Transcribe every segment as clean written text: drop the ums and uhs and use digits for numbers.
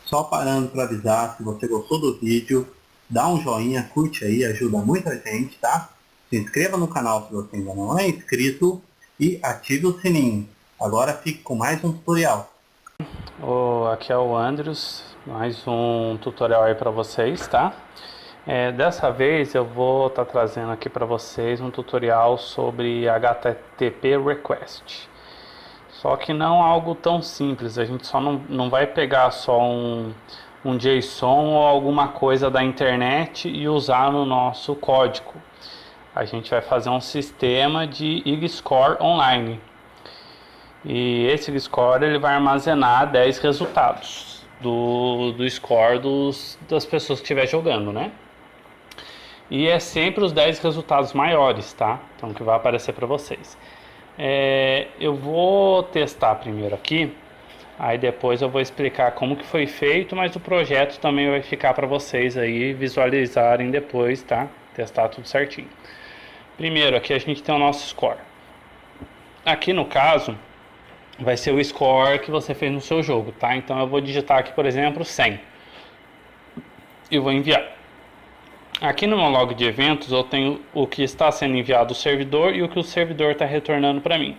Só parando para avisar, se você gostou do vídeo, dá um joinha, curte aí, ajuda muita gente, tá? Se inscreva no canal se você ainda não é inscrito e ative o sininho. Agora fique com mais um tutorial. Aqui é o Andrews, mais um tutorial aí para vocês, tá? Dessa vez eu vou estar trazendo aqui para vocês um tutorial sobre HTTP Request. Só que não algo tão simples, a gente só não vai pegar só um JSON ou alguma coisa da internet e usar no nosso código. A gente vai fazer um sistema de IGScore online. E esse score ele vai armazenar 10 resultados do score das pessoas que estiver jogando, né? E é sempre os 10 resultados maiores, tá? Então que vai aparecer para vocês. Eu vou testar primeiro aqui, aí depois eu vou explicar como que foi feito, mas o projeto também vai ficar para vocês aí visualizarem depois, tá? Testar tudo certinho. Primeiro aqui a gente tem o nosso score. Aqui no caso vai ser o score que você fez no seu jogo, tá? Então eu vou digitar aqui, por exemplo, 100 e vou enviar. Aqui no meu log de eventos eu tenho o que está sendo enviado do servidor e o que o servidor está retornando para mim.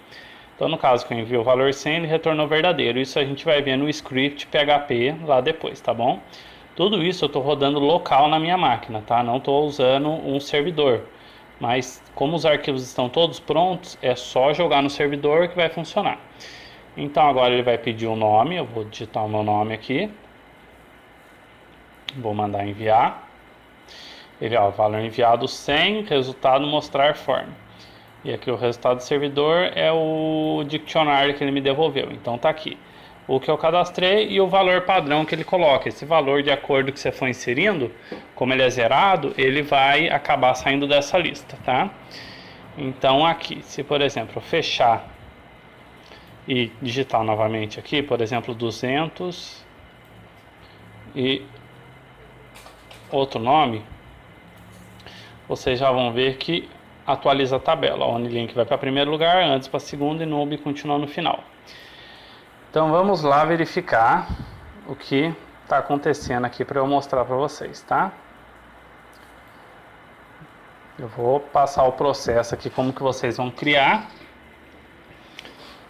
Então no caso que eu envio o valor 100, ele retornou verdadeiro. Isso a gente vai ver no script PHP lá depois, tá bom? Tudo isso eu estou rodando local na minha máquina, tá? Não estou usando um servidor. Mas como os arquivos estão todos prontos, é só jogar no servidor que vai funcionar. Então agora ele vai pedir um nome, eu vou digitar o meu nome aqui. Vou mandar enviar. Ele, valor enviado 100, resultado mostrar form. E aqui o resultado do servidor é o dicionário que ele me devolveu. Então tá aqui o que eu cadastrei e o valor padrão que ele coloca. Esse valor, de acordo com que você for inserindo, como ele é zerado, ele vai acabar saindo dessa lista, tá? Então aqui, se por exemplo eu fechar e digitar novamente aqui, por exemplo 200 e outro nome, vocês já vão ver que atualiza a tabela. O OnlyLink vai para primeiro lugar, antes para segundo e Noob continua no final. Então vamos lá verificar o que está acontecendo aqui para eu mostrar para vocês, tá? Eu vou passar o processo aqui, como que vocês vão criar.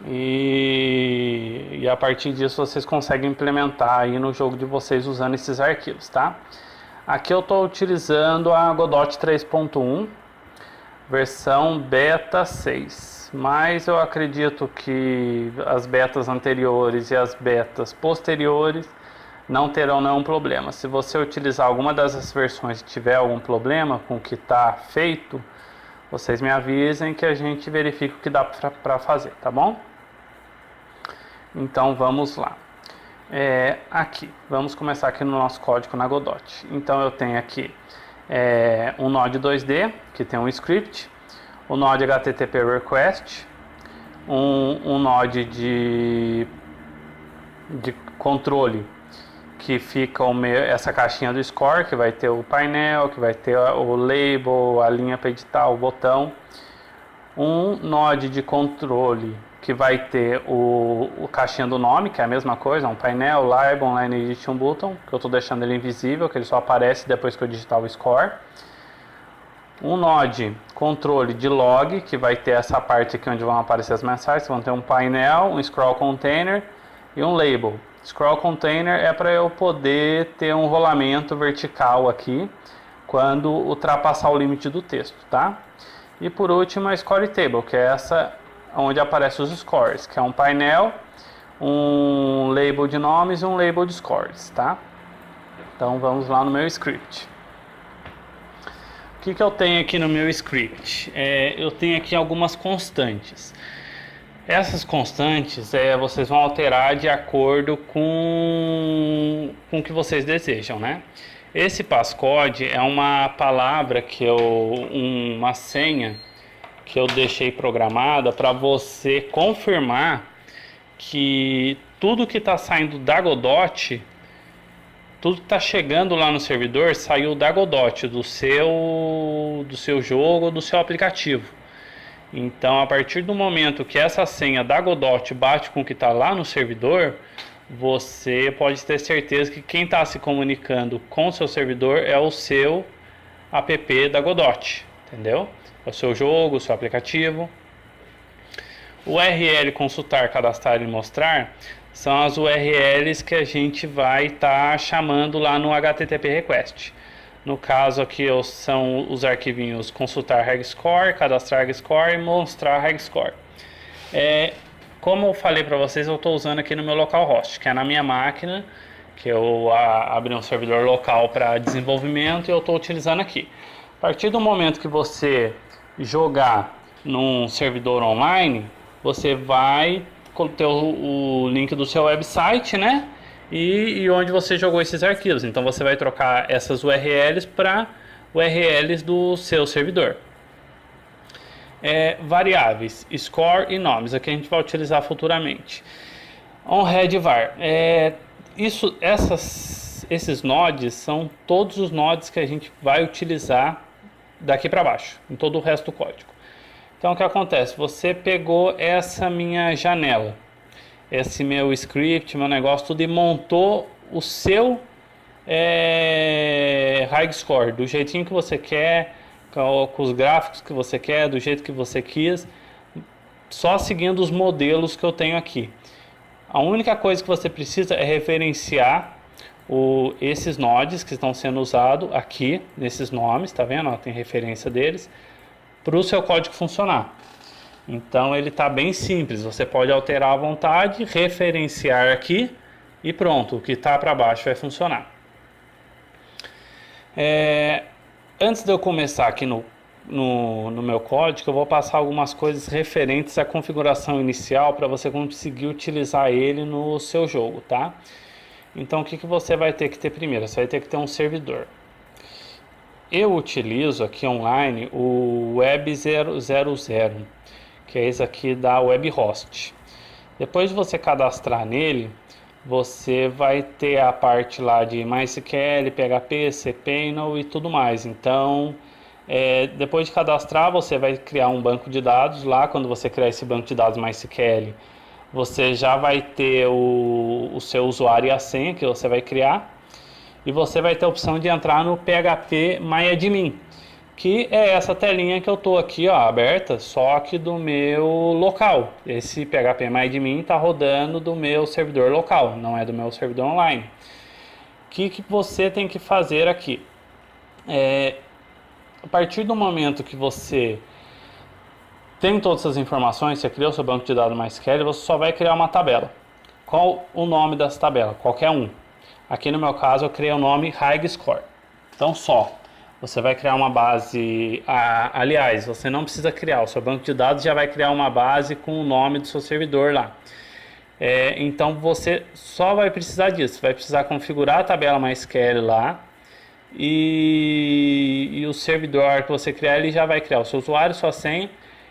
E a partir disso vocês conseguem implementar aí no jogo de vocês usando esses arquivos, tá? Aqui eu estou utilizando a Godot 3.1, versão beta 6, mas eu acredito que as betas anteriores e as betas posteriores não terão nenhum problema. Se você utilizar alguma dessas versões e tiver algum problema com o que está feito, vocês me avisem que a gente verifica o que dá para fazer, tá bom? Então vamos lá. Aqui, vamos começar aqui no nosso código na Godot. Então eu tenho aqui um Node 2D, que tem um script, o Node HTTP Request, um Node de controle, que fica essa caixinha do score, que vai ter o painel, que vai ter o label, a linha para editar, o botão, um Node de controle, que vai ter o caixinha do nome, que é a mesma coisa, um painel, label, line edit, um button, que eu estou deixando ele invisível, que ele só aparece depois que eu digitar o score. Um node controle de log, que vai ter essa parte aqui onde vão aparecer as mensagens, vão ter um painel, um scroll container e um label. Scroll container é para eu poder ter um rolamento vertical aqui, quando ultrapassar o limite do texto, tá? E por último a score table, que é essa onde aparecem os scores, que é um painel, um label de nomes e um label de scores, tá? Então vamos lá no meu script. O que eu tenho aqui no meu script? Eu tenho aqui algumas constantes. Essas constantes vocês vão alterar de acordo com o que vocês desejam, né? Esse passcode é uma palavra uma senha que eu deixei programada para você confirmar que tudo que está saindo da Godot, tudo que está chegando lá no servidor, saiu da Godot, do seu jogo, do seu aplicativo. Então, a partir do momento que essa senha da Godot bate com o que está lá no servidor, você pode ter certeza que quem está se comunicando com o seu servidor é o seu app da Godot, entendeu? É o seu jogo, o seu aplicativo. O URL consultar, cadastrar e mostrar são as URLs que a gente vai estar chamando lá no HTTP request. No caso aqui são os arquivinhos consultar regscore, cadastrar regscore e mostrar regscore. Como eu falei para vocês, eu estou usando aqui no meu localhost, que é na minha máquina, que eu abri um servidor local para desenvolvimento e eu estou utilizando aqui. A partir do momento que você jogar num servidor online, você vai ter o link do seu website, né? E onde você jogou esses arquivos. Então você vai trocar essas URLs para URLs do seu servidor. Variáveis, score e nomes, aqui a gente vai utilizar futuramente. OnRed var. Esses nodes são todos os nodes que a gente vai utilizar daqui para baixo, em todo o resto do código. Então o que acontece? Você pegou essa minha janela, esse meu script, meu negócio, tudo e montou o seu regscore do jeitinho que você quer, com os gráficos que você quer, do jeito que você quis, só seguindo os modelos que eu tenho aqui. A única coisa que você precisa é referenciar esses nodes que estão sendo usados aqui, nesses nomes, tá vendo? Ó, tem referência deles, para o seu código funcionar. Então ele está bem simples, você pode alterar à vontade, referenciar aqui e pronto, o que está para baixo vai funcionar. Antes de eu começar aqui no meu código, eu vou passar algumas coisas referentes à configuração inicial para você conseguir utilizar ele no seu jogo, tá? Então o que você vai ter que ter primeiro? Você vai ter que ter um servidor. Eu utilizo aqui online o Web000, que é esse aqui da WebHost. Depois de você cadastrar nele, você vai ter a parte lá de MySQL, PHP, cPanel e tudo mais. Então, depois de cadastrar, você vai criar um banco de dados. Lá, quando você criar esse banco de dados MySQL, você já vai ter o seu usuário e a senha que você vai criar. E você vai ter a opção de entrar no PHP MyAdmin, que é essa telinha que eu estou aqui, ó, aberta, só que do meu local. Esse PHP MyAdmin está rodando do meu servidor local, não é do meu servidor online. O que você tem que fazer aqui? A partir do momento que você tem todas essas informações, você criou seu banco de dados MySQL, você só vai criar uma tabela. Qual o nome dessa tabela? Qualquer um. Aqui no meu caso eu criei o nome regscore. Então você vai criar uma base, aliás, você não precisa criar, o seu banco de dados já vai criar uma base com o nome do seu servidor lá. Então você só vai precisar disso, vai precisar configurar a tabela MySQL lá e o servidor que você criar, ele já vai criar o seu usuário, sua senha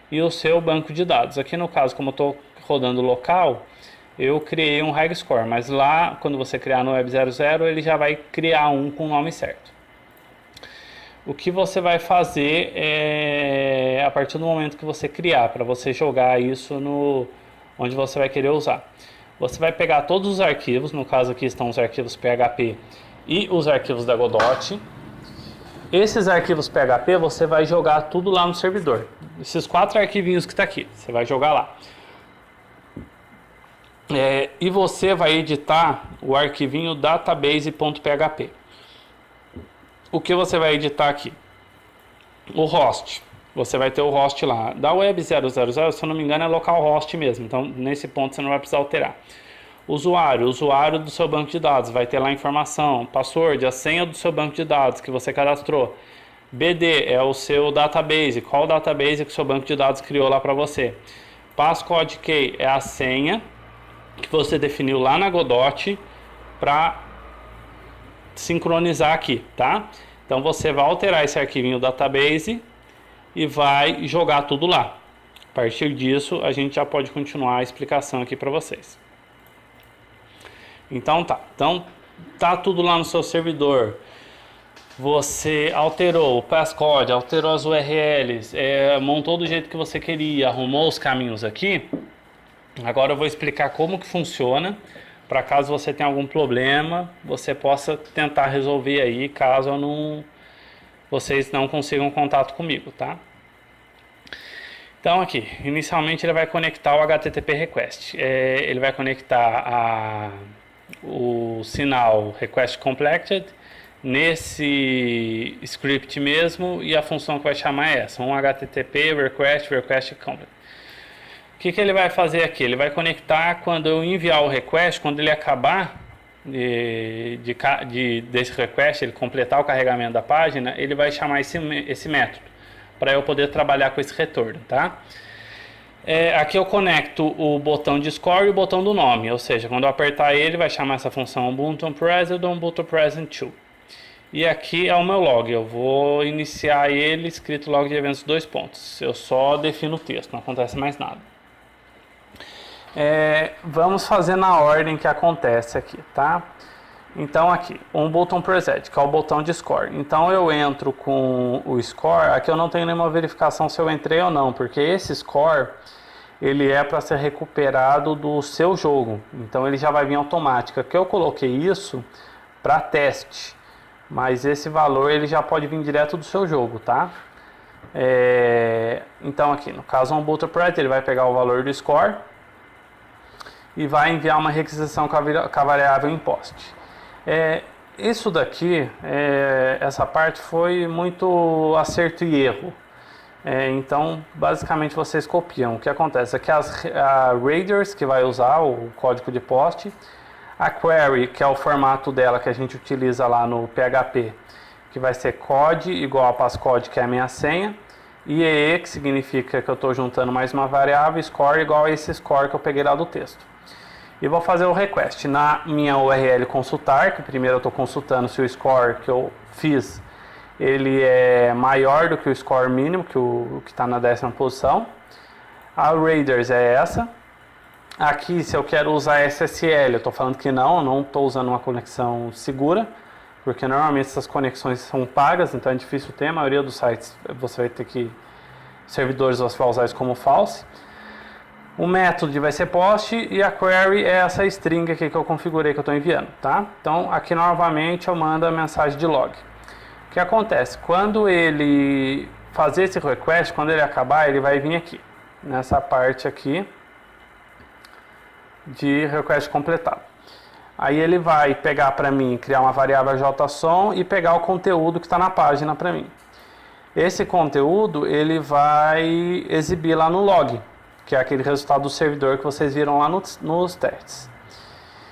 e o seu banco de dados. Aqui no caso, como eu estou rodando local, eu criei um regscore, mas lá quando você criar no Web00 ele já vai criar um com o nome certo. O que você vai fazer a partir do momento que você criar, para você jogar isso onde você vai querer usar. Você vai pegar todos os arquivos, no caso aqui estão os arquivos PHP e os arquivos da Godot. Esses arquivos PHP você vai jogar tudo lá no servidor. Esses 4 arquivinhos que está aqui, você vai jogar lá. E você vai editar o arquivinho database.php. O que você vai editar aqui? O host. Você vai ter o host lá. Da Web000, se eu não me engano, é localhost mesmo. Então, nesse ponto, você não vai precisar alterar. Usuário do seu banco de dados. Vai ter lá a informação, password, a senha do seu banco de dados que você cadastrou. BD é o seu database. Qual database que o seu banco de dados criou lá para você? Passcode key é a senha que você definiu lá na Godot para sincronizar aqui, tá? Então você vai alterar esse arquivinho database e vai jogar tudo lá. A partir disso, a gente já pode continuar a explicação aqui para vocês. Então tá tudo lá no seu servidor. Você alterou o passcode, alterou as URLs, montou do jeito que você queria, arrumou os caminhos aqui. Agora eu vou explicar como que funciona para caso você tenha algum problema, você possa tentar resolver aí, caso vocês não consigam contato comigo, tá? Então aqui, inicialmente ele vai conectar o HTTP request. Ele vai conectar o sinal request completed nesse script mesmo, e a função que vai chamar é essa, um HTTP request complete. O que ele vai fazer aqui? Ele vai conectar quando eu enviar o request, quando ele acabar desse request, ele completar o carregamento da página, ele vai chamar esse método para eu poder trabalhar com esse retorno, tá? Aqui eu conecto o botão de score e o botão do nome, ou seja, quando eu apertar ele, vai chamar essa função Ubuntu Present ou Ubuntu Present 2. E aqui é o meu log, eu vou iniciar ele escrito log de eventos 2 pontos. Eu só defino o texto, não acontece mais nada. Vamos fazer na ordem que acontece aqui, tá? Então aqui, um botão preset, que é o botão de score. Então eu entro com o score, aqui eu não tenho nenhuma verificação se eu entrei ou não, porque esse score, ele é para ser recuperado do seu jogo. Então ele já vai vir automático. Aqui eu coloquei isso para teste, mas esse valor ele já pode vir direto do seu jogo, tá? Então aqui, no caso um botão preset, ele vai pegar o valor do score e vai enviar uma requisição com a variável impost. Isso daqui, essa parte foi muito acerto e erro. Então, basicamente vocês copiam. O que acontece é que a Raiders, que vai usar o código de post, a query, que é o formato dela que a gente utiliza lá no PHP, que vai ser code igual a passcode, que é a minha senha, e EE, que significa que eu estou juntando mais uma variável, score igual a esse score que eu peguei lá do texto. E vou fazer o request na minha URL consultar, que primeiro eu estou consultando se o score que eu fiz ele é maior do que o score mínimo, que está na 10ª posição. A Raiders é essa. Aqui, se eu quero usar SSL, eu estou falando que não estou usando uma conexão segura, porque normalmente essas conexões são pagas, então é difícil ter. A maioria dos sites você vai ter que, servidores você vai usar isso como false. O método vai ser post e a query é essa string aqui que eu configurei, que eu estou enviando, tá? Então aqui novamente eu mando a mensagem de log. O que acontece? Quando ele fazer esse request, quando ele acabar, ele vai vir aqui, nessa parte aqui de request completado. Aí ele vai pegar para mim, criar uma variável JSON e pegar o conteúdo que está na página para mim. Esse conteúdo ele vai exibir lá no log, que é aquele resultado do servidor que vocês viram lá nos testes.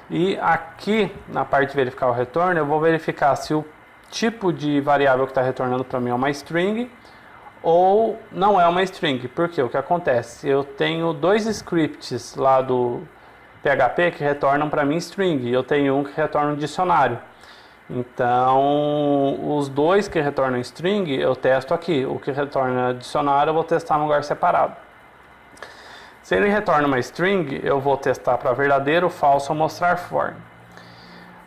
E aqui, na parte de verificar o retorno, eu vou verificar se o tipo de variável que está retornando para mim é uma string ou não é uma string. Porque o que acontece? Eu tenho dois scripts lá do PHP que retornam para mim string, e eu tenho um que retorna um dicionário. Então, os dois que retornam string, eu testo aqui. O que retorna dicionário, eu vou testar num lugar separado. Se ele retorna uma string, eu vou testar para verdadeiro, falso ou mostrar for.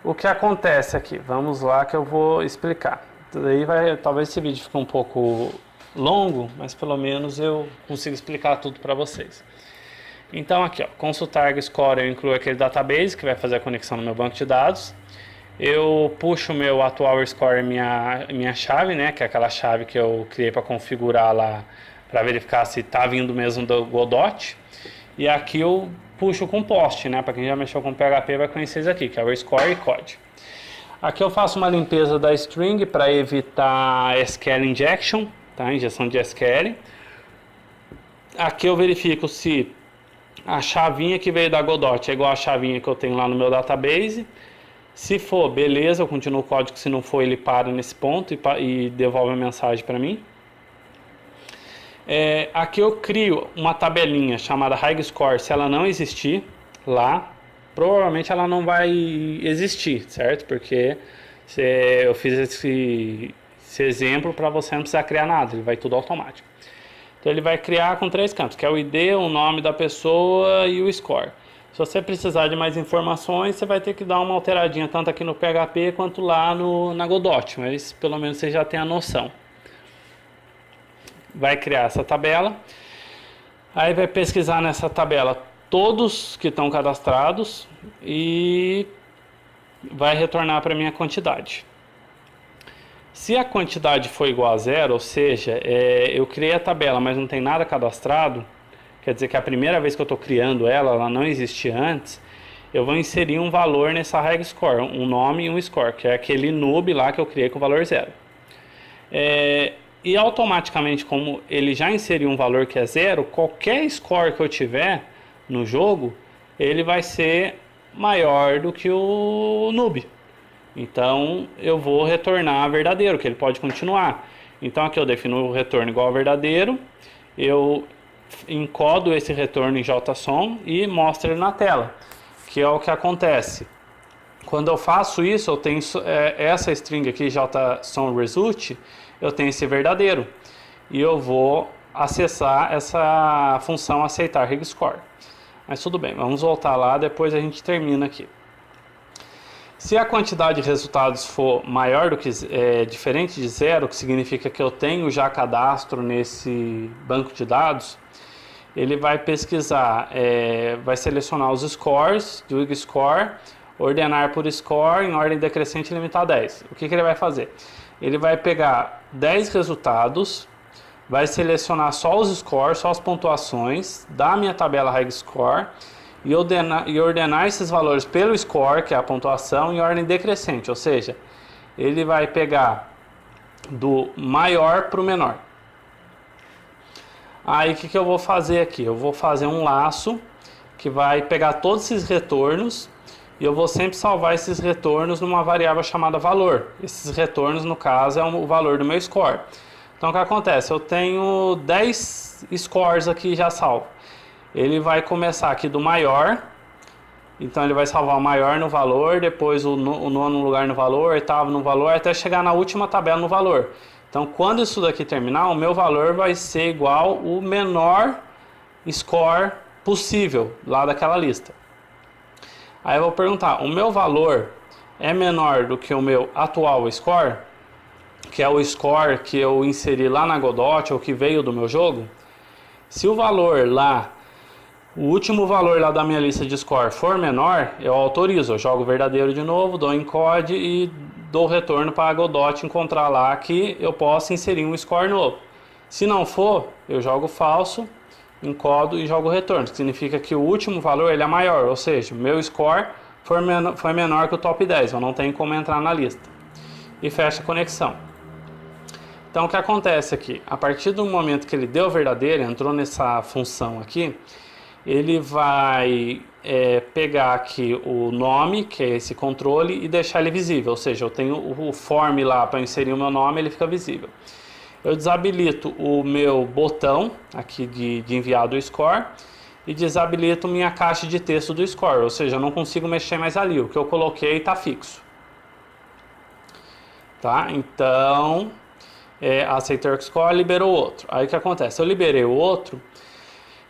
O que acontece aqui? Vamos lá que eu vou explicar. Daí talvez esse vídeo fique um pouco longo, mas pelo menos eu consigo explicar tudo para vocês. Então aqui, ó, consultar score, eu incluo aquele database que vai fazer a conexão no meu banco de dados. Eu puxo o meu atual score, minha chave, né, que é aquela chave que eu criei para configurar lá, para verificar se está vindo mesmo do Godot. E aqui eu puxo com post, né? Para quem já mexeu com PHP vai conhecer isso aqui, que é o score e code. Aqui eu faço uma limpeza da string para evitar SQL injection, tá? Injeção de SQL. Aqui eu verifico se a chavinha que veio da Godot é igual a chavinha que eu tenho lá no meu database. Se for, beleza, eu continuo o código. Se não for, ele para nesse ponto e devolve a mensagem para mim. Aqui eu crio uma tabelinha chamada HighScore. Se ela não existir lá, provavelmente ela não vai existir, certo? Porque eu fiz esse exemplo para você não precisar criar nada, ele vai tudo automático. Então ele vai criar com 3 campos, que é o ID, o nome da pessoa e o score. Se você precisar de mais informações, você vai ter que dar uma alteradinha tanto aqui no PHP quanto lá na Godot, mas pelo menos você já tem a noção. Vai criar essa tabela, aí vai pesquisar nessa tabela todos que estão cadastrados e vai retornar para mim a quantidade. Se a quantidade for igual a zero, ou seja, eu criei a tabela, mas não tem nada cadastrado, quer dizer que a primeira vez que eu estou criando ela não existia antes, eu vou inserir um valor nessa reg score, um nome e um score, que é aquele nub lá que eu criei com o valor zero. E automaticamente, como ele já inseriu um valor que é zero, qualquer score que eu tiver no jogo, ele vai ser maior do que o nub. Então eu vou retornar verdadeiro, que ele pode continuar. Então aqui eu defino o retorno igual a verdadeiro, eu encodo esse retorno em JSON e mostro ele na tela, que é o que acontece. Quando eu faço isso, eu tenho essa string aqui, JSONResult, eu tenho esse verdadeiro. E eu vou acessar essa função aceitar regscore. Mas tudo bem, vamos voltar lá, depois a gente termina aqui. Se a quantidade de resultados for maior do que diferente de zero, que significa que eu tenho já cadastro nesse banco de dados, ele vai pesquisar, vai selecionar os scores do score, ordenar por score em ordem decrescente e limitar a 10. O que ele vai fazer? Ele vai pegar 10 resultados, vai selecionar só os scores, só as pontuações da minha tabela regscore e ordenar esses valores pelo score, que é a pontuação, em ordem decrescente, ou seja, ele vai pegar do maior para o menor. Aí o que eu vou fazer aqui? Eu vou fazer um laço que vai pegar todos esses retornos e eu vou sempre salvar esses retornos numa variável chamada valor. Esses retornos, no caso, é o valor do meu score. Então o que acontece? Eu tenho 10 scores aqui já salvo. Ele vai começar aqui do maior, então ele vai salvar o maior no valor, depois o nono lugar no valor, oitavo no valor, até chegar na última tabela no valor. Então quando isso daqui terminar, o meu valor vai ser igual o menor score possível lá daquela lista. Aí eu vou perguntar, o meu valor é menor do que o meu atual score? Que é o score que eu inseri lá na Godot, ou que veio do meu jogo? Se o valor lá, o último valor lá da minha lista de score for menor, eu autorizo, eu jogo verdadeiro de novo, dou encode e dou retorno para a Godot encontrar lá que eu possa inserir um score novo. Se não for, eu jogo falso, encodo e jogo retorno, que significa que o último valor ele é maior, ou seja, o meu score foi menor que o top 10, eu não tenho como entrar na lista. E fecha a conexão. Então o que acontece aqui? A partir do momento que ele deu verdadeiro, entrou nessa função aqui, ele vai pegar aqui o nome, que é esse controle, e deixar ele visível, ou seja, eu tenho o form lá para inserir o meu nome, ele fica visível. Eu desabilito o meu botão aqui de enviar do score e desabilito minha caixa de texto do score, ou seja, eu não consigo mexer mais ali, o que eu coloquei está fixo. Tá? Então, aceitar o score, liberou o outro. Aí o que acontece? Eu liberei o outro,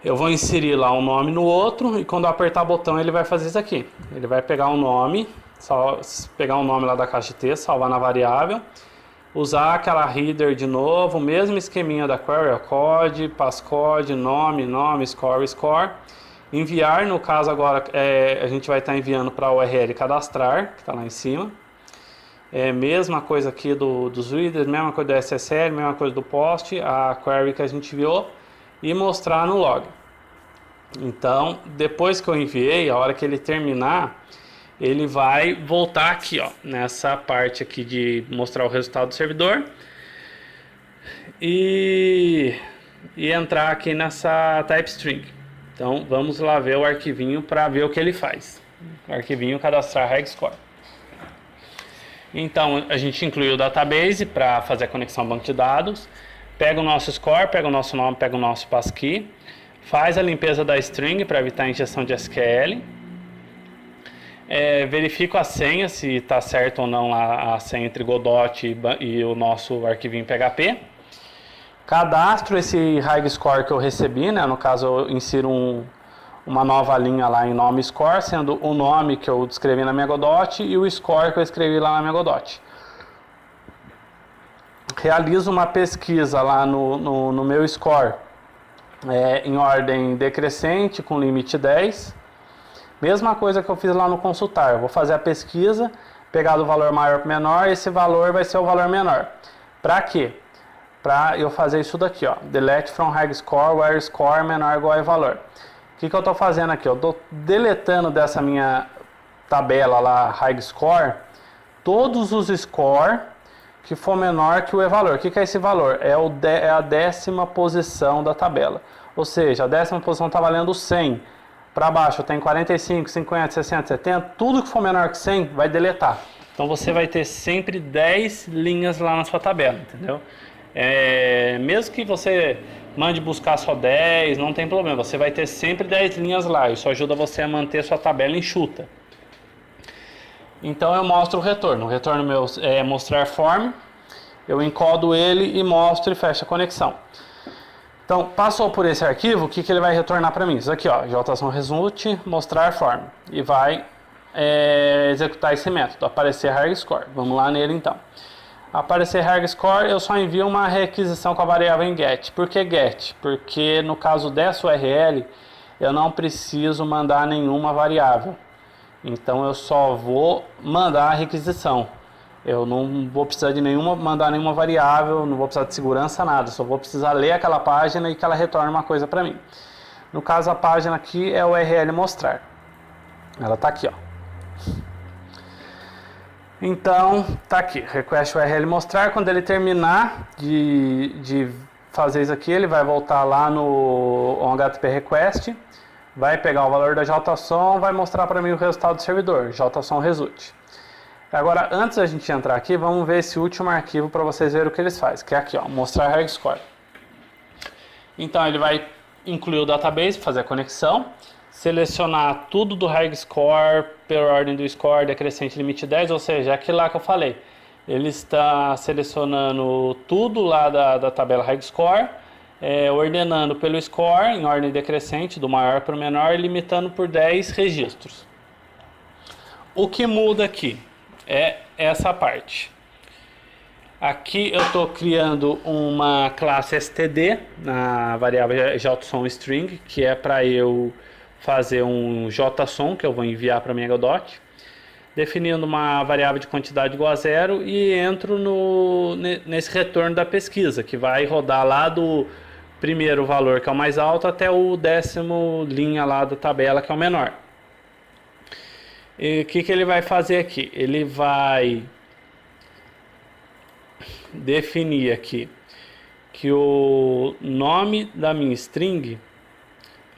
eu vou inserir lá um nome no outro e quando eu apertar o botão ele vai fazer isso aqui. Ele vai pegar um nome, pegar um nome lá da caixa de texto, salvar na variável, usar aquela header de novo, o mesmo esqueminha da query, code, passcode, nome, score, enviar, no caso agora a gente vai estar enviando para a URL cadastrar, que está lá em cima. Mesma coisa aqui dos readers, mesma coisa do SSL, mesma coisa do post, a query que a gente enviou e mostrar no log. Então, depois que eu enviei, a hora que ele terminar, ele vai voltar aqui, ó, nessa parte aqui de mostrar o resultado do servidor e entrar aqui nessa type string. Então, vamos lá ver o arquivinho para ver o que ele faz. O arquivinho cadastrar regscore. Então, a gente incluiu o database para fazer a conexão ao banco de dados. Pega o nosso score, pega o nosso nome, pega o nosso passkey. Faz a limpeza da string para evitar a injeção de SQL. Verifico a senha, se está certo ou não a senha entre Godot e o nosso arquivinho PHP. Cadastro esse regscore que eu recebi, né? No caso eu insiro uma nova linha lá em nome score, sendo o nome que eu descrevi na minha Godot e o score que eu escrevi lá na minha Godot. Realizo uma pesquisa lá no meu score em ordem decrescente com limite 10. Mesma coisa que eu fiz lá no consultar. Eu vou fazer a pesquisa, pegar do valor maior para o menor, esse valor vai ser o valor menor. Para quê? Para eu fazer isso daqui, ó. Delete from high score where score menor ou igual a valor. O que eu estou fazendo aqui? Eu estou deletando dessa minha tabela lá, high score, todos os score que for menor que o e-valor. O que é esse valor? É a 10ª posição da tabela. Ou seja, a 10ª posição está valendo 100. Para baixo tem 45, 50, 60, 70. Tudo que for menor que 100 vai deletar. Então você vai ter sempre 10 linhas lá na sua tabela, entendeu? Mesmo que você mande buscar só 10, não tem problema. Você vai ter sempre 10 linhas lá. Isso ajuda você a manter sua tabela enxuta. Então eu mostro o retorno. O retorno meu é mostrar form. Eu encodo ele e mostro e fecho a conexão. Então, passou por esse arquivo, o que ele vai retornar para mim? Isso aqui, ó, JSON-result, mostrar form. E vai executar esse método, aparecer HargScore. Vamos lá nele então. Aparecer HargScore, eu só envio uma requisição com a variável em get. Por que get? Porque no caso dessa URL, eu não preciso mandar nenhuma variável. Então eu só vou mandar a requisição. Eu não vou precisar de mandar nenhuma variável, não vou precisar de segurança, nada. Só vou precisar ler aquela página e que ela retorne uma coisa para mim. No caso, a página aqui é o URL mostrar. Ela está aqui, ó. Então, tá aqui, request URL mostrar. Quando ele terminar de fazer isso aqui, ele vai voltar lá no HTTP request, vai pegar o valor da JSON, vai mostrar para mim o resultado do servidor, JSON result. Agora, antes da gente entrar aqui, vamos ver esse último arquivo para vocês verem o que eles fazem, que é aqui, ó, mostrar HargScore. Então, ele vai incluir o database, fazer a conexão, selecionar tudo do HargScore pela ordem do score decrescente limite 10, ou seja, aquilo lá que eu falei. Ele está selecionando tudo lá da tabela HargScore, ordenando pelo score em ordem decrescente, do maior para o menor, e limitando por 10 registros. O que muda aqui é essa parte. Aqui eu estou criando uma classe std na variável JSON_string, que é para eu fazer um JSON que eu vou enviar para minha Godot, definindo uma variável de quantidade igual a 0 e entro nesse retorno da pesquisa, que vai rodar lá do primeiro valor, que é o mais alto, até o 10º linha lá da tabela, que é o menor. E o que ele vai fazer aqui? Ele vai definir aqui que o nome da minha string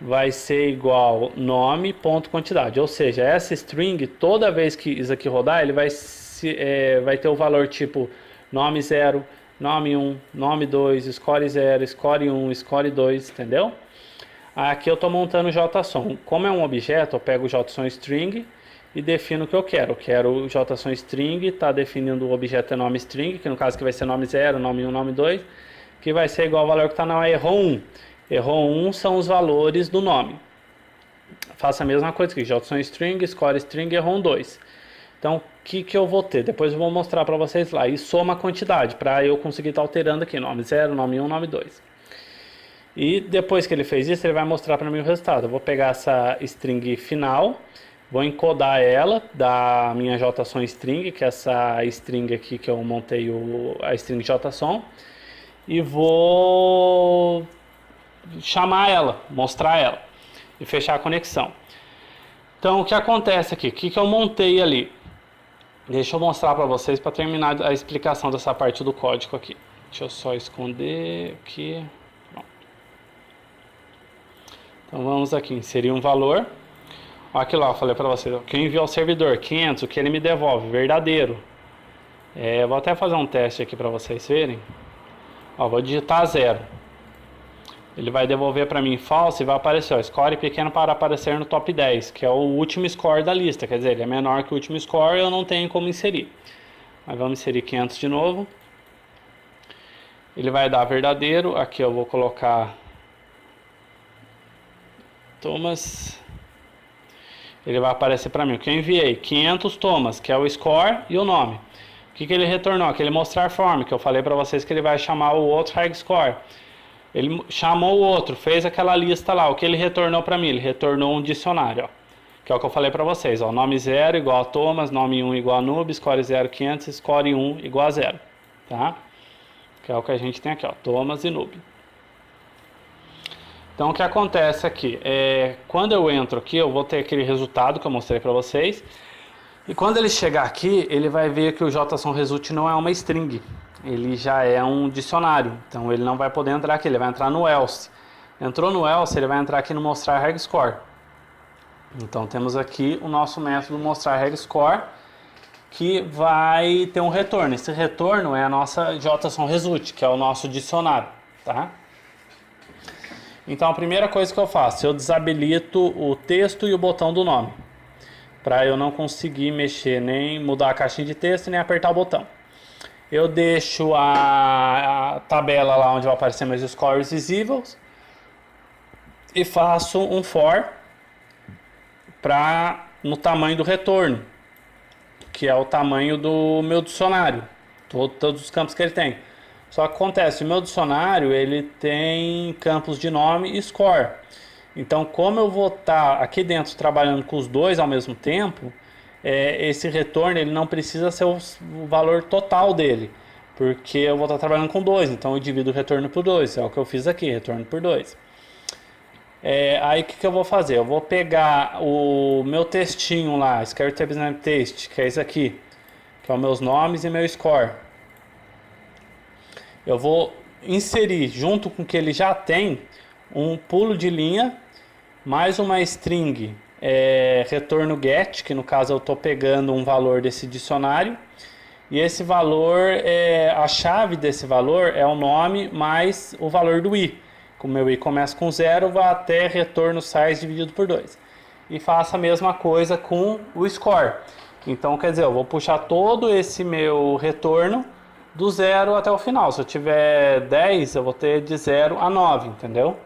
vai ser igual nome ponto quantidade, ou seja, essa string, toda vez que isso aqui rodar, ele vai ter o valor tipo nome 0, nome 1, nome 2, score 0, score 1, score 2, entendeu? Aqui eu estou montando o JSON. Como é um objeto, eu pego o JSON string e defino o que eu quero. Eu quero o JSON string, está definindo o objeto nome string, que no caso que vai ser nome 0, nome 1, nome 2, que vai ser igual ao valor que está na erro 1. Erro 1 são os valores do nome. Faço a mesma coisa aqui, JSON string, score string, erro 2. Então, o que eu vou ter? Depois eu vou mostrar para vocês lá. E soma a quantidade, para eu conseguir estar alterando aqui, nome 0, nome 1, nome 2. E depois que ele fez isso, ele vai mostrar para mim o resultado. Eu vou pegar essa string final, vou encodar ela da minha JSON string, que é essa string aqui que eu montei, a string JSON, e vou chamar ela, mostrar ela e fechar a conexão. Então, o que acontece aqui? O que eu montei ali? Deixa eu mostrar para vocês para terminar a explicação dessa parte do código aqui. Deixa eu só esconder aqui. Então vamos aqui, inserir um valor. Olha aqui lá, eu falei para vocês, o que eu envio ao servidor, 500, o que ele me devolve, verdadeiro. Vou até fazer um teste aqui para vocês verem. Ó, vou digitar 0. Ele vai devolver para mim false e vai aparecer, ó, score pequeno para aparecer no top 10, que é o último score da lista, quer dizer, ele é menor que o último score e eu não tenho como inserir. Mas vamos inserir 500 de novo. Ele vai dar verdadeiro, aqui eu vou colocar Thomas, ele vai aparecer para mim, o que eu enviei, 500 Thomas, que é o score e o nome. O que ele retornou? Aquele mostrar form, que eu falei para vocês que ele vai chamar o outro HargScore. Ele chamou o outro, fez aquela lista lá. O que ele retornou para mim? Ele retornou um dicionário, ó, que é o que eu falei para vocês. Ó, nome 0 igual a Thomas, nome 1 igual a Noob, score 0, 500, score 1 igual a 0. Tá? Que é o que a gente tem aqui, ó, Thomas e Noob. Então o que acontece aqui? Quando eu entro aqui, eu vou ter aquele resultado que eu mostrei para vocês. E quando ele chegar aqui, ele vai ver que o JSON_result não é uma string. Ele já é um dicionário. Então ele não vai poder entrar aqui, ele vai entrar no else. Entrou no else, ele vai entrar aqui no mostrar regscore. Então temos aqui o nosso método mostrar regscore, que vai ter um retorno. Esse retorno é a nossa JSON_result, que é o nosso dicionário, tá? Então a primeira coisa que eu faço, eu desabilito o texto e o botão do nome, para eu não conseguir mexer, nem mudar a caixinha de texto, nem apertar o botão. Eu deixo a tabela lá onde vai aparecer meus scores visíveis e faço um for no tamanho do retorno, que é o tamanho do meu dicionário, todos os campos que ele tem. Só que acontece, o meu dicionário ele tem campos de nome e score. Então, como eu vou estar aqui dentro trabalhando com os dois ao mesmo tempo, esse retorno ele não precisa ser o valor total dele, porque eu vou estar trabalhando com dois. Então, eu divido o retorno por 2. É o que eu fiz aqui, retorno por 2. Aí o que eu vou fazer? Eu vou pegar o meu textinho lá, SquareTableNameText, que é esse aqui, que é os meus nomes e meu score. Eu vou inserir junto com o que ele já tem um pulo de linha mais uma string retorno get, que no caso eu estou pegando um valor desse dicionário, e esse valor, a chave desse valor é o nome mais o valor do i. Como meu i começa com 0, vai até retorno size dividido por 2. E faço a mesma coisa com o score. Então quer dizer, eu vou puxar todo esse meu retorno do 0 até o final. Se eu tiver 10, eu vou ter de 0 a 9, entendeu?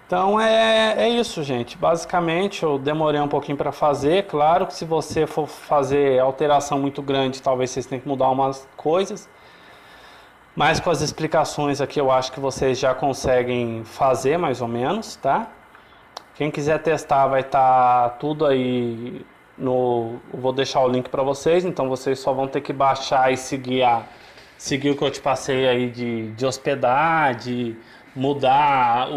Então é isso, gente. Basicamente eu demorei um pouquinho para fazer. Claro que se você for fazer alteração muito grande, talvez vocês tenham que mudar umas coisas. Mas com as explicações aqui eu acho que vocês já conseguem fazer mais ou menos, tá? Quem quiser testar vai estar tudo aí eu vou deixar o link para vocês, então vocês só vão ter que baixar e seguir o que eu te passei aí de hospedar, de mudar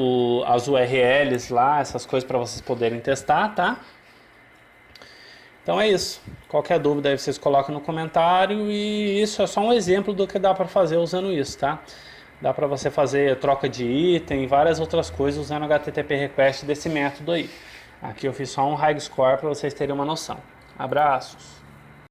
as URLs lá, essas coisas para vocês poderem testar, tá? Então é isso. Qualquer dúvida aí vocês colocam no comentário, e isso é só um exemplo do que dá para fazer usando isso, tá? Dá para você fazer troca de item e várias outras coisas usando o HTTP request desse método aí. Aqui eu fiz só um regscore para vocês terem uma noção. Abraços!